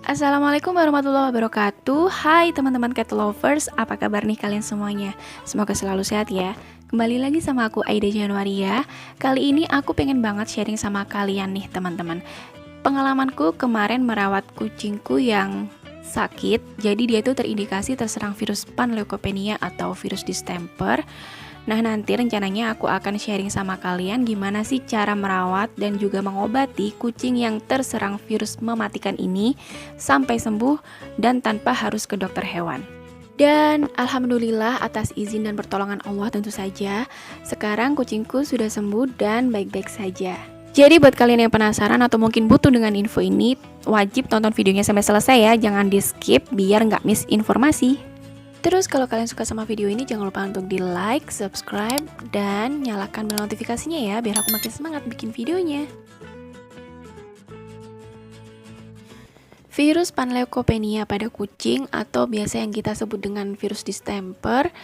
Assalamualaikum warahmatullahi wabarakatuh. Hai teman-teman cat lovers, apa kabar nih kalian semuanya? Semoga selalu sehat ya. Kembali lagi sama aku Aida Januaria. Kali ini aku pengen banget sharing sama kalian nih teman-teman. Pengalamanku kemarin merawat kucingku yang sakit. Jadi dia itu terindikasi terserang virus panleukopenia atau virus distemper. Nah, nanti rencananya aku akan sharing sama kalian gimana sih cara merawat dan juga mengobati kucing yang terserang virus mematikan ini sampai sembuh dan tanpa harus ke dokter hewan. Dan alhamdulillah atas izin dan pertolongan Allah tentu saja, sekarang kucingku sudah sembuh dan baik-baik saja. Jadi buat kalian yang penasaran atau mungkin butuh dengan info ini, wajib tonton videonya sampai selesai ya, jangan di skip biar nggak miss informasi. Terus kalau kalian suka sama video ini jangan lupa untuk di like, subscribe, dan nyalakan bel notifikasinya ya biar aku makin semangat bikin videonya. Virus panleukopenia pada kucing atau biasa yang kita sebut dengan virus distemper.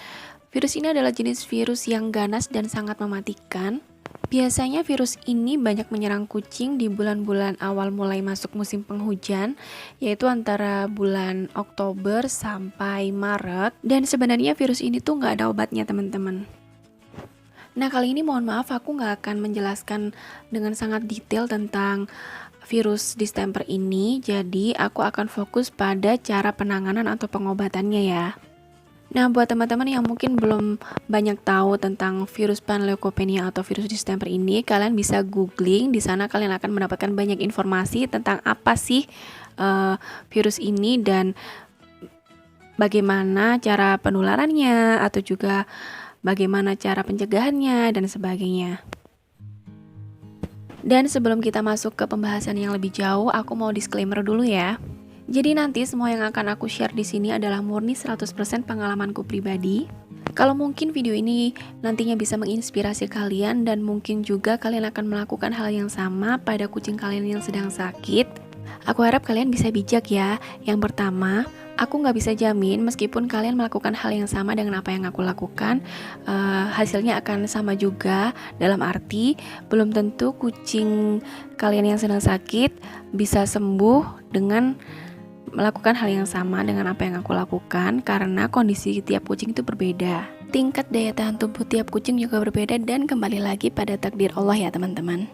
Virus ini adalah jenis virus yang ganas dan sangat mematikan. Biasanya virus ini banyak menyerang kucing di bulan-bulan awal mulai masuk musim penghujan, yaitu antara bulan Oktober sampai Maret. Dan sebenarnya virus ini tuh nggak ada obatnya teman-teman. Nah kali ini mohon maaf aku nggak akan menjelaskan dengan sangat detail tentang virus distemper ini, jadi aku akan fokus pada cara penanganan atau pengobatannya ya. Nah, buat teman-teman yang mungkin belum banyak tahu tentang virus panleukopenia atau virus distemper ini, kalian bisa googling. Di sana kalian akan mendapatkan banyak informasi tentang apa sih virus ini dan bagaimana cara penularannya atau juga bagaimana cara pencegahannya dan sebagainya. Dan sebelum kita masuk ke pembahasan yang lebih jauh, aku mau disclaimer dulu ya. Jadi nanti semua yang akan aku share di sini adalah murni 100% pengalamanku pribadi. Kalau mungkin video ini nantinya bisa menginspirasi kalian dan mungkin juga kalian akan melakukan hal yang sama pada kucing kalian yang sedang sakit, aku harap kalian bisa bijak ya. Yang pertama, aku nggak bisa jamin meskipun kalian melakukan hal yang sama dengan apa yang aku lakukan, hasilnya akan sama juga. Dalam arti, belum tentu kucing kalian yang sedang sakit bisa sembuh dengan melakukan hal yang sama dengan apa yang aku lakukan, karena kondisi tiap kucing itu berbeda. Tingkat daya tahan tubuh tiap kucing juga berbeda dan kembali lagi pada takdir Allah ya teman-teman.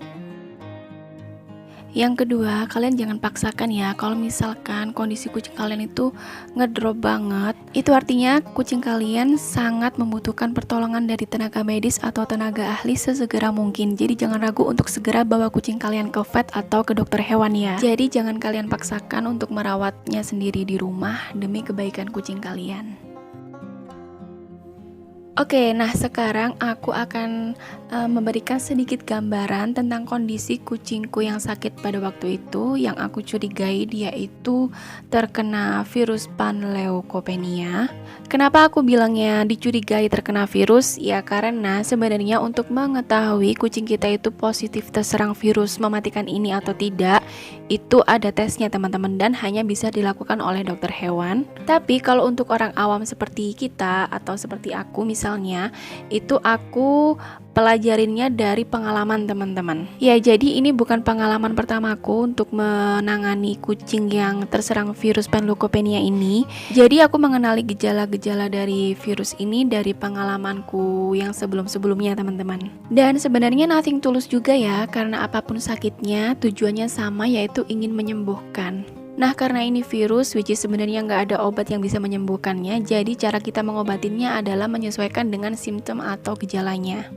Yang kedua, kalian jangan paksakan ya. Kalau misalkan kondisi kucing kalian itu ngedrop banget, itu artinya kucing kalian sangat membutuhkan pertolongan dari tenaga medis atau tenaga ahli sesegera mungkin. Jadi jangan ragu untuk segera bawa kucing kalian ke vet atau ke dokter hewan ya. Jadi jangan kalian paksakan untuk merawatnya sendiri di rumah demi kebaikan kucing kalian. Oke, nah sekarang aku akan memberikan sedikit gambaran tentang kondisi kucingku yang sakit pada waktu itu. Yang aku curigai dia itu terkena virus panleukopenia. Kenapa aku bilangnya dicurigai terkena virus? Ya karena sebenarnya untuk mengetahui kucing kita itu positif terserang virus mematikan ini atau tidak, itu ada tesnya teman-teman dan hanya bisa dilakukan oleh dokter hewan. Tapi kalau untuk orang awam seperti kita atau seperti aku misalnya, itu aku pelajarinnya dari pengalaman teman-teman. Ya, jadi ini bukan pengalaman pertamaku untuk menangani kucing yang terserang virus panleukopenia ini. Jadi aku mengenali gejala-gejala dari virus ini dari pengalamanku yang sebelum-sebelumnya teman-teman. Dan sebenarnya nothing tulus juga ya, karena apapun sakitnya tujuannya sama, yaitu ingin menyembuhkan. Nah karena ini virus, which is sebenarnya nggak ada obat yang bisa menyembuhkannya, jadi cara kita mengobatinya adalah menyesuaikan dengan simptom atau gejalanya.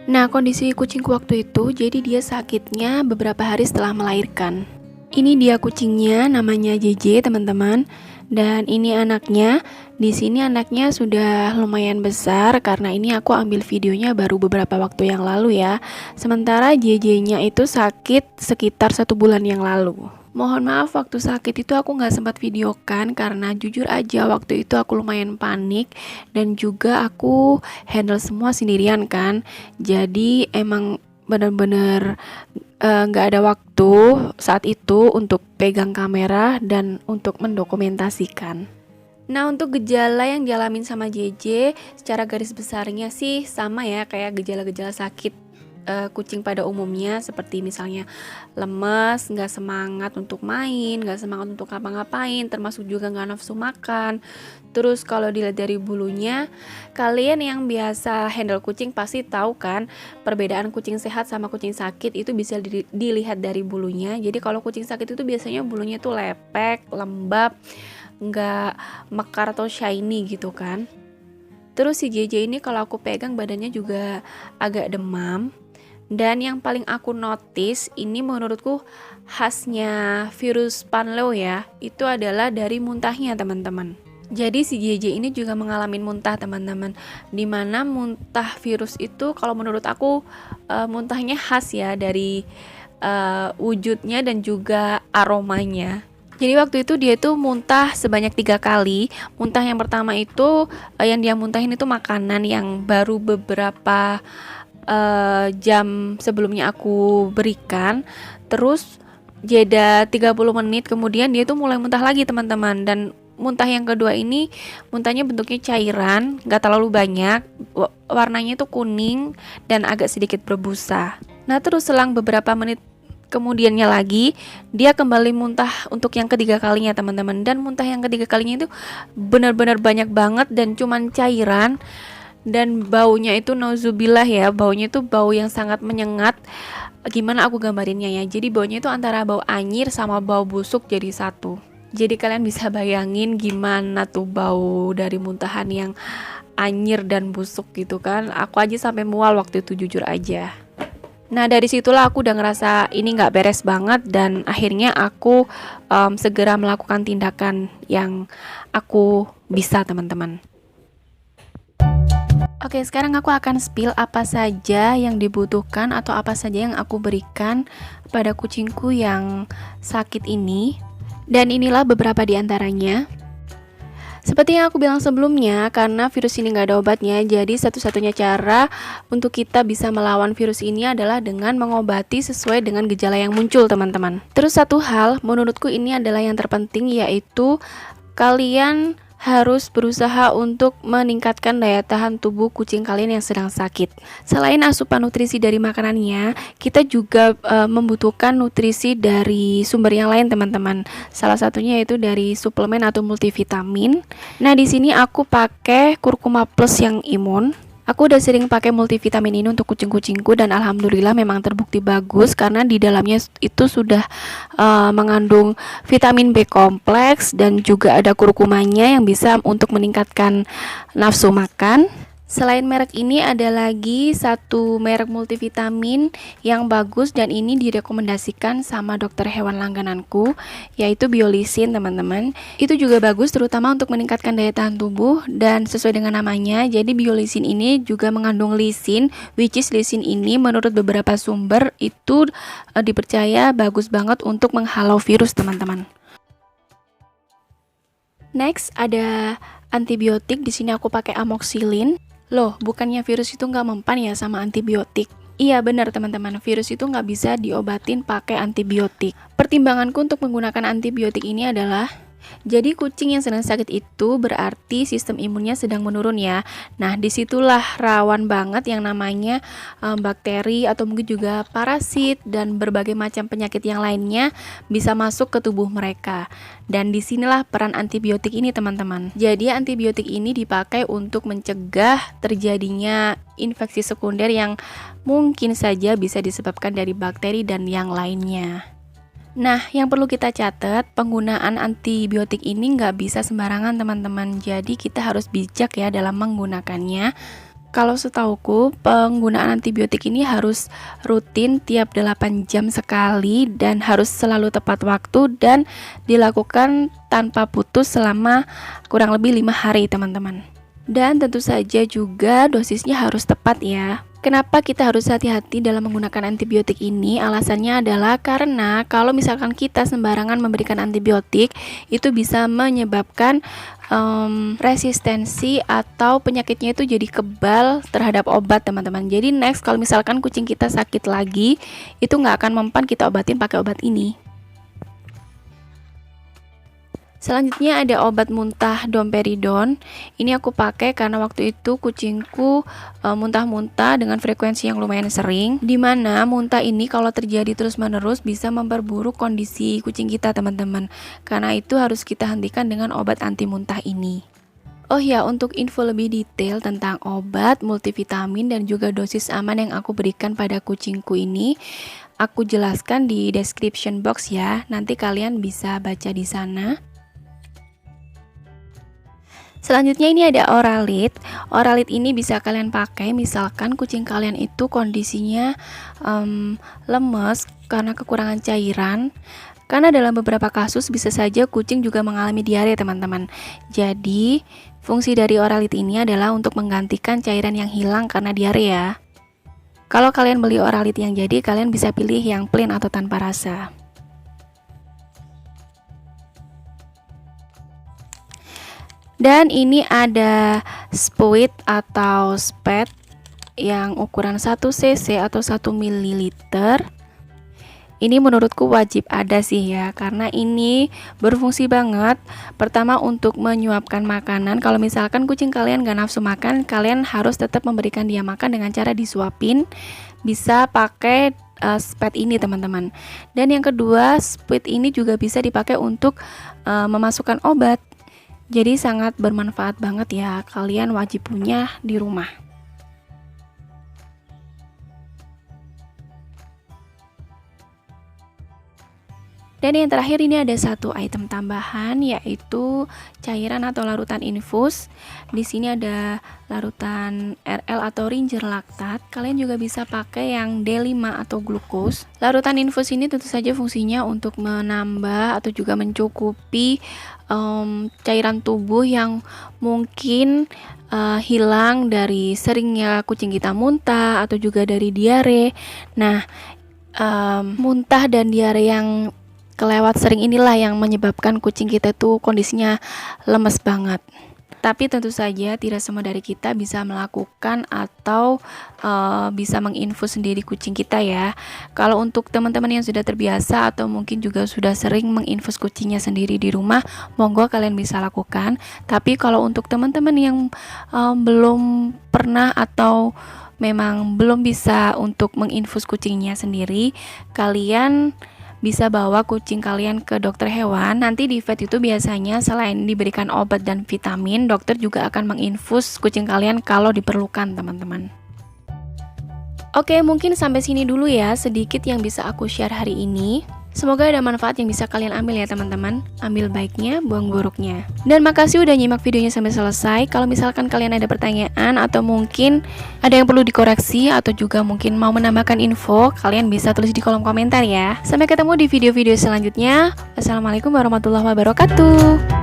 Nah kondisi kucingku waktu itu, jadi dia sakitnya beberapa hari setelah melahirkan. Ini dia kucingnya, namanya JJ teman-teman. Dan ini anaknya. Di sini anaknya sudah lumayan besar karena ini aku ambil videonya baru beberapa waktu yang lalu ya. Sementara JJ-nya itu sakit sekitar 1 bulan yang lalu. Mohon maaf waktu sakit itu aku nggak sempat videokan karena jujur aja waktu itu aku lumayan panik dan juga aku handle semua sendirian kan. Jadi emang bener-bener nggak ada waktu saat itu untuk pegang kamera dan untuk mendokumentasikan. Nah untuk gejala yang dialamin sama JJ secara garis besarnya sih sama ya kayak gejala-gejala sakit kucing pada umumnya, seperti misalnya lemes, nggak semangat untuk main, nggak semangat untuk ngapa-ngapain, termasuk juga nggak nafsu makan. Terus kalau dilihat dari bulunya, kalian yang biasa handle kucing pasti tahu kan perbedaan kucing sehat sama kucing sakit itu bisa dilihat dari bulunya. Jadi kalau kucing sakit itu biasanya bulunya tuh lepek, lembab, nggak mekar atau shiny gitu kan. Terus si JJ ini kalau aku pegang badannya juga agak demam. Dan yang paling aku notice ini menurutku khasnya virus Panlew ya, itu adalah dari muntahnya teman-teman. Jadi si JJ ini juga mengalami muntah teman-teman, dimana muntah virus itu kalau menurut aku muntahnya khas ya dari wujudnya dan juga aromanya. Jadi waktu itu dia tuh muntah sebanyak 3 kali. Muntah yang pertama itu yang dia muntahin itu makanan yang baru beberapa jam sebelumnya aku berikan. Terus jeda 30 menit kemudian dia tuh mulai muntah lagi teman-teman. Dan muntah yang kedua ini muntahnya bentuknya cairan, gak terlalu banyak, warnanya tuh kuning dan agak sedikit berbusa. Nah terus selang beberapa menit kemudiannya lagi dia kembali muntah untuk yang ketiga kalinya teman-teman. Dan muntah yang ketiga kalinya itu benar-benar banyak banget dan cuman cairan. Dan baunya itu nauzubillah ya, baunya itu bau yang sangat menyengat. Gimana aku gambarinnya ya, jadi baunya itu antara bau anyir sama bau busuk jadi satu. Jadi kalian bisa bayangin gimana tuh bau dari muntahan yang anyir dan busuk gitu kan. Aku aja sampai mual waktu itu jujur aja. Nah dari situlah aku udah ngerasa ini gak beres banget. Dan akhirnya aku segera melakukan tindakan yang aku bisa teman-teman. Oke, sekarang aku akan spill apa saja yang dibutuhkan atau apa saja yang aku berikan pada kucingku yang sakit ini. Dan inilah beberapa di antaranya. Seperti yang aku bilang sebelumnya, karena virus ini nggak ada obatnya, jadi satu-satunya cara untuk kita bisa melawan virus ini adalah dengan mengobati sesuai dengan gejala yang muncul, teman-teman. Terus satu hal, menurutku ini adalah yang terpenting, yaitu kalian harus berusaha untuk meningkatkan daya tahan tubuh kucing kalian yang sedang sakit. Selain asupan nutrisi dari makanannya, kita juga membutuhkan nutrisi dari sumber yang lain, teman-teman. Salah satunya yaitu dari suplemen atau multivitamin. Nah, di sini aku pakai Kurkuma Plus yang imun. Aku udah sering pakai multivitamin ini untuk kucing-kucingku dan alhamdulillah memang terbukti bagus karena di dalamnya itu sudah mengandung vitamin B kompleks dan juga ada kurkumanya yang bisa untuk meningkatkan nafsu makan. Selain merek ini ada lagi satu merek multivitamin yang bagus dan ini direkomendasikan sama dokter hewan langgananku, yaitu Biolisin, teman-teman. Itu juga bagus terutama untuk meningkatkan daya tahan tubuh dan sesuai dengan namanya. Jadi Biolisin ini juga mengandung lisin, which is lisin ini menurut beberapa sumber itu dipercaya bagus banget untuk menghalau virus, teman-teman. Next ada antibiotik. Di sini aku pakai amoxicillin. Loh, bukannya virus itu nggak mempan ya sama antibiotik? Iya benar teman-teman, virus itu nggak bisa diobatin pakai antibiotik. Pertimbanganku untuk menggunakan antibiotik ini adalah, jadi kucing yang sedang sakit itu berarti sistem imunnya sedang menurun ya. Nah disitulah rawan banget yang namanya bakteri atau mungkin juga parasit dan berbagai macam penyakit yang lainnya bisa masuk ke tubuh mereka. Dan disinilah peran antibiotik ini teman-teman. Jadi antibiotik ini dipakai untuk mencegah terjadinya infeksi sekunder yang mungkin saja bisa disebabkan dari bakteri dan yang lainnya. Nah, yang perlu kita catat, penggunaan antibiotik ini nggak bisa sembarangan teman-teman. Jadi kita harus bijak ya dalam menggunakannya. Kalau setauku, penggunaan antibiotik ini harus rutin tiap 8 jam sekali dan harus selalu tepat waktu dan dilakukan tanpa putus selama kurang lebih 5 hari teman-teman. Dan tentu saja juga dosisnya harus tepat ya. Kenapa kita harus hati-hati dalam menggunakan antibiotik ini? Alasannya adalah karena kalau misalkan kita sembarangan memberikan antibiotik, itu bisa menyebabkan resistensi atau penyakitnya itu jadi kebal terhadap obat teman-teman. Jadi next kalau misalkan kucing kita sakit lagi, itu nggak akan mempan kita obatin pakai obat ini. Selanjutnya ada obat muntah domperidon. Ini aku pakai karena waktu itu kucingku muntah-muntah dengan frekuensi yang lumayan sering. Dimana muntah ini kalau terjadi terus-menerus bisa memperburuk kondisi kucing kita, teman-teman. Karena itu harus kita hentikan dengan obat anti muntah ini. Oh ya, untuk info lebih detail tentang obat, multivitamin, dan juga dosis aman yang aku berikan pada kucingku ini, aku jelaskan di description box ya. Nanti kalian bisa baca di sana. Selanjutnya ini ada Oralit. Oralit ini bisa kalian pakai misalkan kucing kalian itu kondisinya lemes karena kekurangan cairan. Karena dalam beberapa kasus bisa saja kucing juga mengalami diare, teman-teman. Jadi, fungsi dari Oralit ini adalah untuk menggantikan cairan yang hilang karena diare ya. Kalau kalian beli Oralit yang jadi, kalian bisa pilih yang plain atau tanpa rasa. Dan ini ada Spuit atau Spet yang ukuran 1 cc atau 1 ml. Ini menurutku wajib ada sih ya, karena ini berfungsi banget. Pertama untuk menyuapkan makanan. Kalau misalkan kucing kalian gak nafsu makan, kalian harus tetap memberikan dia makan dengan cara disuapin. Bisa pakai Spet ini, teman-teman. Dan yang kedua, Spuit ini juga bisa dipakai untuk memasukkan obat. Jadi sangat bermanfaat banget ya, kalian wajib punya di rumah. Dan yang terakhir ini ada satu item tambahan, yaitu cairan atau larutan infus. Di sini ada larutan RL atau Ringer Lactate. Kalian juga bisa pakai yang D5 atau glukos. Larutan infus ini tentu saja fungsinya untuk menambah atau juga mencukupi cairan tubuh yang mungkin hilang dari seringnya kucing kita muntah atau juga dari diare. Nah, muntah dan diare yang kelewat sering inilah yang menyebabkan kucing kita tuh kondisinya lemes banget. Tapi tentu saja tidak semua dari kita bisa melakukan atau bisa menginfus sendiri kucing kita ya. Kalau untuk teman-teman yang sudah terbiasa atau mungkin juga sudah sering menginfus kucingnya sendiri di rumah, monggo kalian bisa lakukan. Tapi kalau untuk teman-teman yang belum pernah atau memang belum bisa untuk menginfus kucingnya sendiri, kalian bisa bawa kucing kalian ke dokter hewan. Nanti di vet itu biasanya selain diberikan obat dan vitamin, dokter juga akan menginfus kucing kalian kalau diperlukan, teman-teman. Oke, mungkin sampai sini dulu ya sedikit yang bisa aku share hari ini. Semoga ada manfaat yang bisa kalian ambil ya, teman-teman. Ambil baiknya, buang buruknya. Dan makasih udah nyimak videonya sampai selesai. Kalau misalkan kalian ada pertanyaan atau mungkin ada yang perlu dikoreksi atau juga mungkin mau menambahkan info, kalian bisa tulis di kolom komentar ya. Sampai ketemu di video-video selanjutnya. Wassalamualaikum warahmatullahi wabarakatuh.